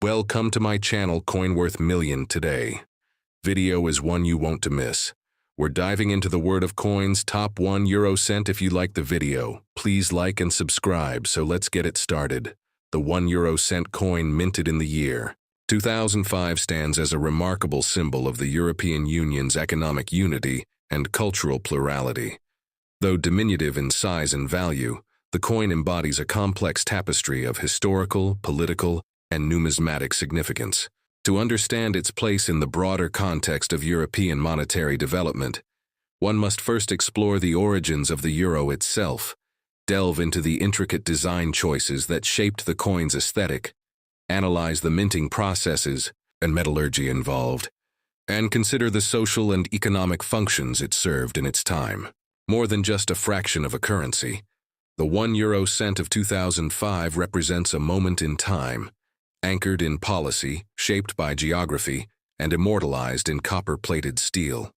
Welcome to my channel Coin Worth Million today. Video is one you won't miss. We're diving into the world of coins, top 1 euro cent. If you like the video, please like and subscribe, so let's get it started. The 1 euro cent coin minted in the year 2005 stands as a remarkable symbol of the European Union's economic unity and cultural plurality. Though diminutive in size and value, the coin embodies a complex tapestry of historical, political, and numismatic significance. To understand its place in the broader context of European monetary development, one must first explore the origins of the euro itself, delve into the intricate design choices that shaped the coin's aesthetic, analyze the minting processes and metallurgy involved, and consider the social and economic functions it served in its time. More than just a fraction of a currency, the 1 euro cent of 2005 represents a moment in time, anchored in policy, shaped by geography, and immortalized in copper-plated steel.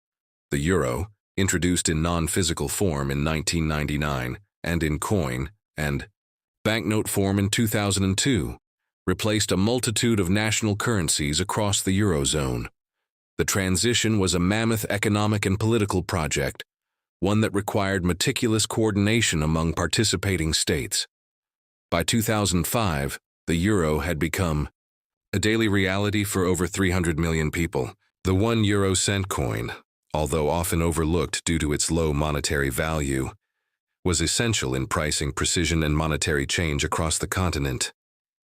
The euro, introduced in non-physical form in 1999 and in coin and banknote form in 2002, replaced a multitude of national currencies across the Eurozone. The transition was a mammoth economic and political project, one that required meticulous coordination among participating states. By 2005, the euro had become a daily reality for over 300 million people. The 1 euro cent coin, although often overlooked due to its low monetary value, was essential in pricing precision and monetary change across the continent.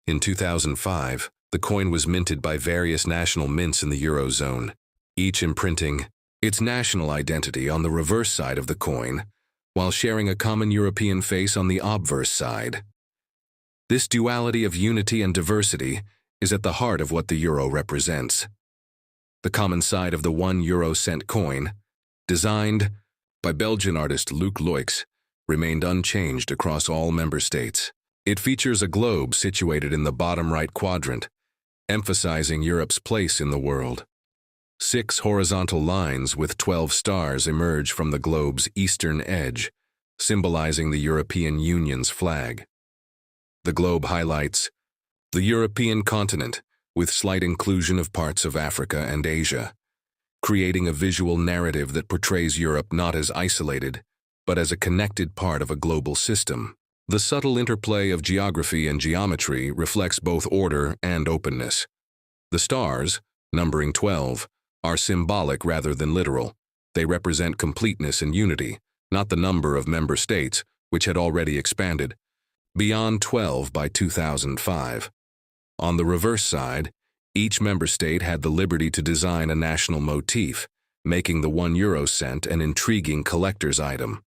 In 2005, the coin was minted by various national mints in the Eurozone, each imprinting its national identity on the reverse side of the coin, while sharing a common European face on the obverse side. This duality of unity and diversity is at the heart of what the euro represents. The common side of the 1 euro cent coin, designed by Belgian artist Luc Loix, remained unchanged across all member states. It features a globe situated in the bottom right quadrant, emphasizing Europe's place in the world. 6 horizontal lines with 12 stars emerge from the globe's eastern edge, symbolizing the European Union's flag. The globe highlights the European continent, with slight inclusion of parts of Africa and Asia, creating a visual narrative that portrays Europe not as isolated, but as a connected part of a global system. The subtle interplay of geography and geometry reflects both order and openness. The stars, numbering 12, are symbolic rather than literal. They represent completeness and unity, not the number of member states, which had already expanded beyond 12 by 2005. On the reverse side, each member state had the liberty to design a national motif, making the 1 euro cent an intriguing collector's item.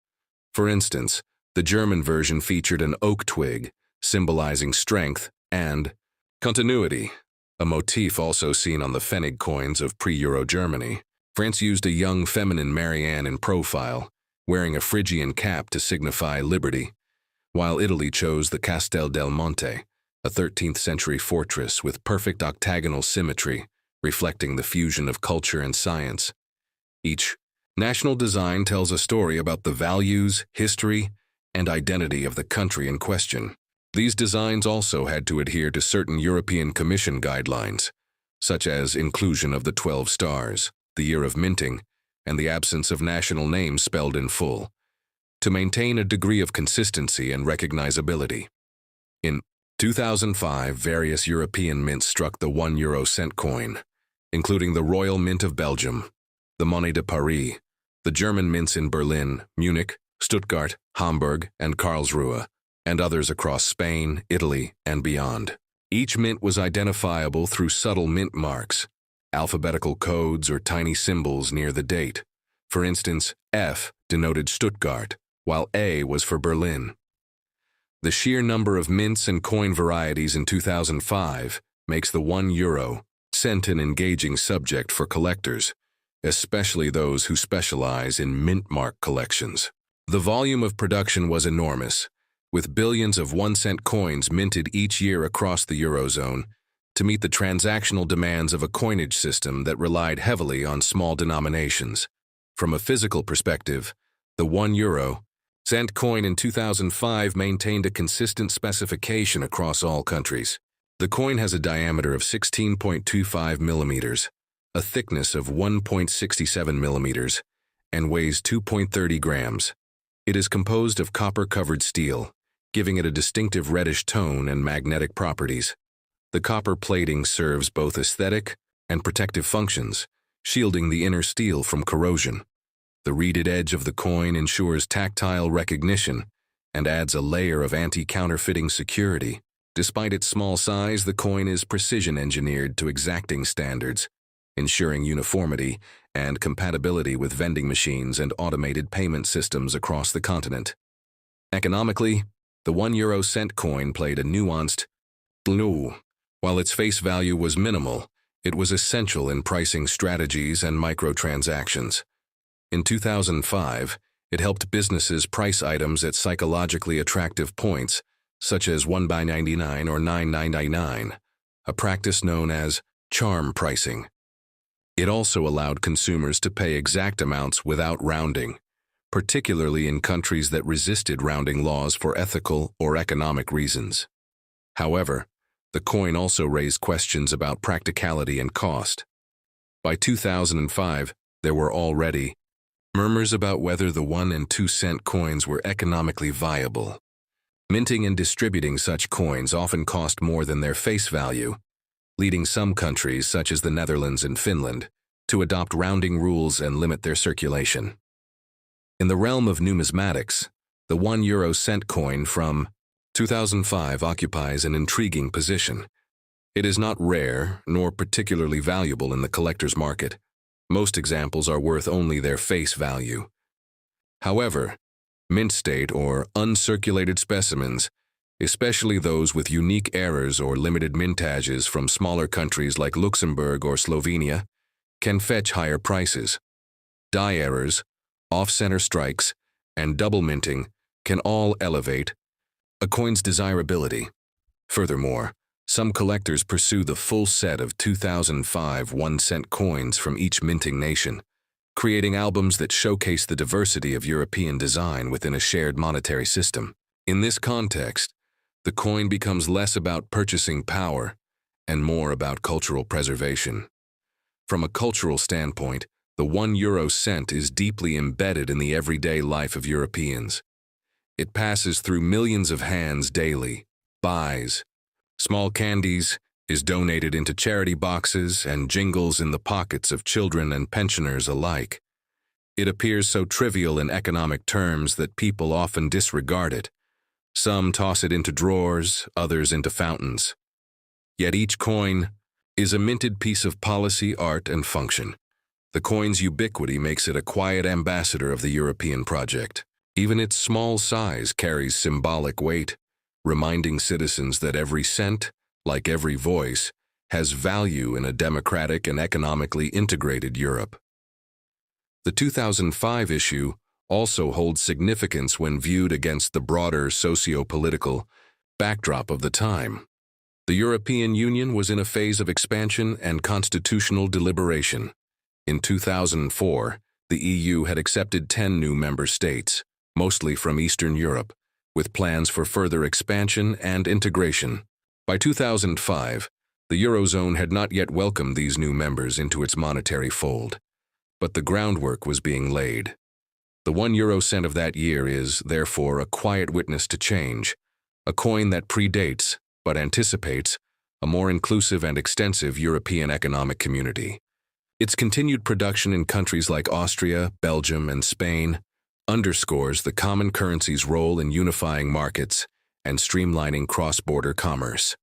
For instance, the German version featured an oak twig, symbolizing strength and continuity, a motif also seen on the Pfennig coins of pre-Euro Germany. France used a young feminine Marianne in profile, wearing a Phrygian cap to signify liberty, while Italy chose the Castel del Monte, a 13th century fortress with perfect octagonal symmetry, reflecting the fusion of culture and science. Each national design tells a story about the values, history, and identity of the country in question. These designs also had to adhere to certain European Commission guidelines, such as inclusion of the 12 stars, the year of minting, and the absence of national names spelled in full, to maintain a degree of consistency and recognizability. In 2005, various European mints struck the 1 euro cent coin, including the Royal Mint of Belgium, the Monnaie de Paris, the German mints in Berlin, Munich, Stuttgart, Hamburg, and Karlsruhe, and others across Spain, Italy, and beyond. Each mint was identifiable through subtle mint marks, alphabetical codes, or tiny symbols near the date. For instance, F denoted Stuttgart, while A was for Berlin. The sheer number of mints and coin varieties in 2005 makes the 1 euro cent an engaging subject for collectors, especially those who specialize in mint mark collections. The volume of production was enormous, with billions of 1-cent coins minted each year across the Eurozone to meet the transactional demands of a coinage system that relied heavily on small denominations. From a physical perspective, the 1 euro cent coin in 2005 maintained a consistent specification across all countries. The coin has a diameter of 16.25 millimeters, a thickness of 1.67 millimeters, and weighs 2.30 grams. It is composed of copper-covered steel, giving it a distinctive reddish tone and magnetic properties. The copper plating serves both aesthetic and protective functions, shielding the inner steel from corrosion. The reeded edge of the coin ensures tactile recognition and adds a layer of anti-counterfeiting security. Despite its small size, the coin is precision-engineered to exacting standards, ensuring uniformity and compatibility with vending machines and automated payment systems across the continent. Economically, the €1 coin played a nuanced role. While its face value was minimal, it was essential in pricing strategies and microtransactions. In 2005, it helped businesses price items at psychologically attractive points, such as 1 by 99 or 9,999, a practice known as charm pricing. It also allowed consumers to pay exact amounts without rounding, particularly in countries that resisted rounding laws for ethical or economic reasons. However, the coin also raised questions about practicality and cost. By 2005, there were already murmurs about whether the 1 and 2 cent coins were economically viable. Minting and distributing such coins often cost more than their face value, leading some countries, such as the Netherlands and Finland, to adopt rounding rules and limit their circulation. In the realm of numismatics, the €1 coin from 2005 occupies an intriguing position. It is not rare nor particularly valuable in the collector's market. Most examples are worth only their face value. However, mint state or uncirculated specimens, especially those with unique errors or limited mintages from smaller countries like Luxembourg or Slovenia, can fetch higher prices. Die errors, off-center strikes, and double minting can all elevate a coin's desirability. Furthermore, some collectors pursue the full set of 2005 1-cent coins from each minting nation, creating albums that showcase the diversity of European design within a shared monetary system. In this context, the coin becomes less about purchasing power and more about cultural preservation. From a cultural standpoint, the €1 is deeply embedded in the everyday life of Europeans. It passes through millions of hands daily, buys small candies, is donated into charity boxes, and jingles in the pockets of children and pensioners alike. It appears so trivial in economic terms that people often disregard it. Some toss it into drawers, others into fountains. Yet each coin is a minted piece of policy, art, and function. The coin's ubiquity makes it a quiet ambassador of the European project. Even its small size carries symbolic weight, reminding citizens that every cent, like every voice, has value in a democratic and economically integrated Europe. The 2005 issue also holds significance when viewed against the broader socio-political backdrop of the time. The European Union was in a phase of expansion and constitutional deliberation. In 2004, the EU had accepted 10 new member states, mostly from Eastern Europe, with plans for further expansion and integration. By 2005, the Eurozone had not yet welcomed these new members into its monetary fold, but the groundwork was being laid. The €1 of that year is, therefore, a quiet witness to change, a coin that predates, but anticipates, a more inclusive and extensive European economic community. Its continued production in countries like Austria, Belgium, and Spain underscores the common currency's role in unifying markets and streamlining cross-border commerce.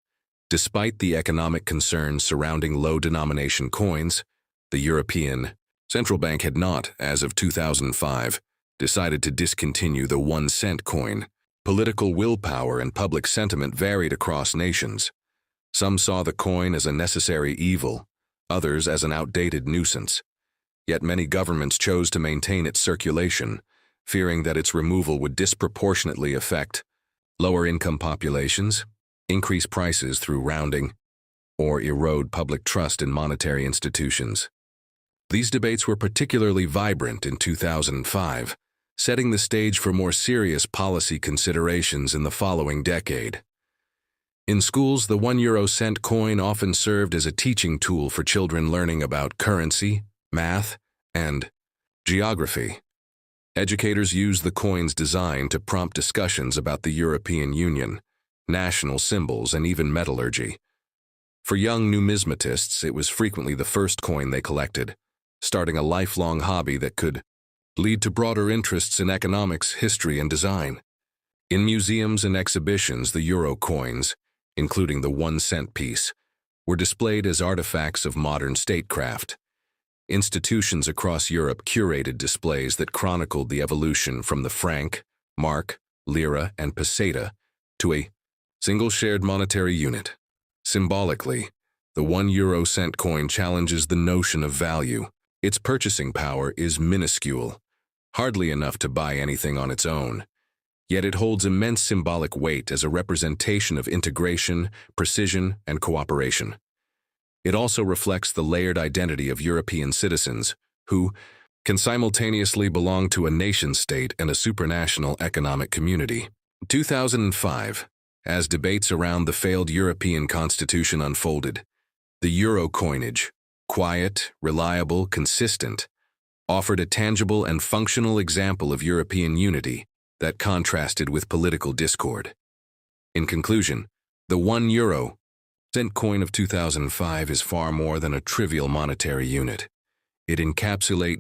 Despite the economic concerns surrounding low-denomination coins, the European Central Bank had not, as of 2005, decided to discontinue the 1-cent coin. Political willpower and public sentiment varied across nations. Some saw the coin as a necessary evil, others as an outdated nuisance. Yet many governments chose to maintain its circulation, fearing that its removal would disproportionately affect lower-income populations, increase prices through rounding, or erode public trust in monetary institutions. These debates were particularly vibrant in 2005, setting the stage for more serious policy considerations in the following decade. In schools, the 1 euro cent coin often served as a teaching tool for children learning about currency, math, and geography. Educators used the coin's design to prompt discussions about the European Union, national symbols, and even metallurgy. For young numismatists, it was frequently the first coin they collected, starting a lifelong hobby that could lead to broader interests in economics, history, and design. In museums and exhibitions, the euro coins, including the 1 cent piece, were displayed as artifacts of modern statecraft. Institutions across Europe curated displays that chronicled the evolution from the franc, mark, lira, and peseta to a single shared monetary unit. Symbolically, the 1 euro cent coin challenges the notion of value. Its purchasing power is minuscule, hardly enough to buy anything on its own. Yet it holds immense symbolic weight as a representation of integration, precision, and cooperation. It also reflects the layered identity of European citizens who can simultaneously belong to a nation-state and a supranational economic community. 2005, as debates around the failed European constitution unfolded, the euro coinage, quiet, reliable, consistent, offered a tangible and functional example of European unity that contrasted with political discord. In conclusion, the 1 euro cent coin of 2005 is far more than a trivial monetary unit. It encapsulates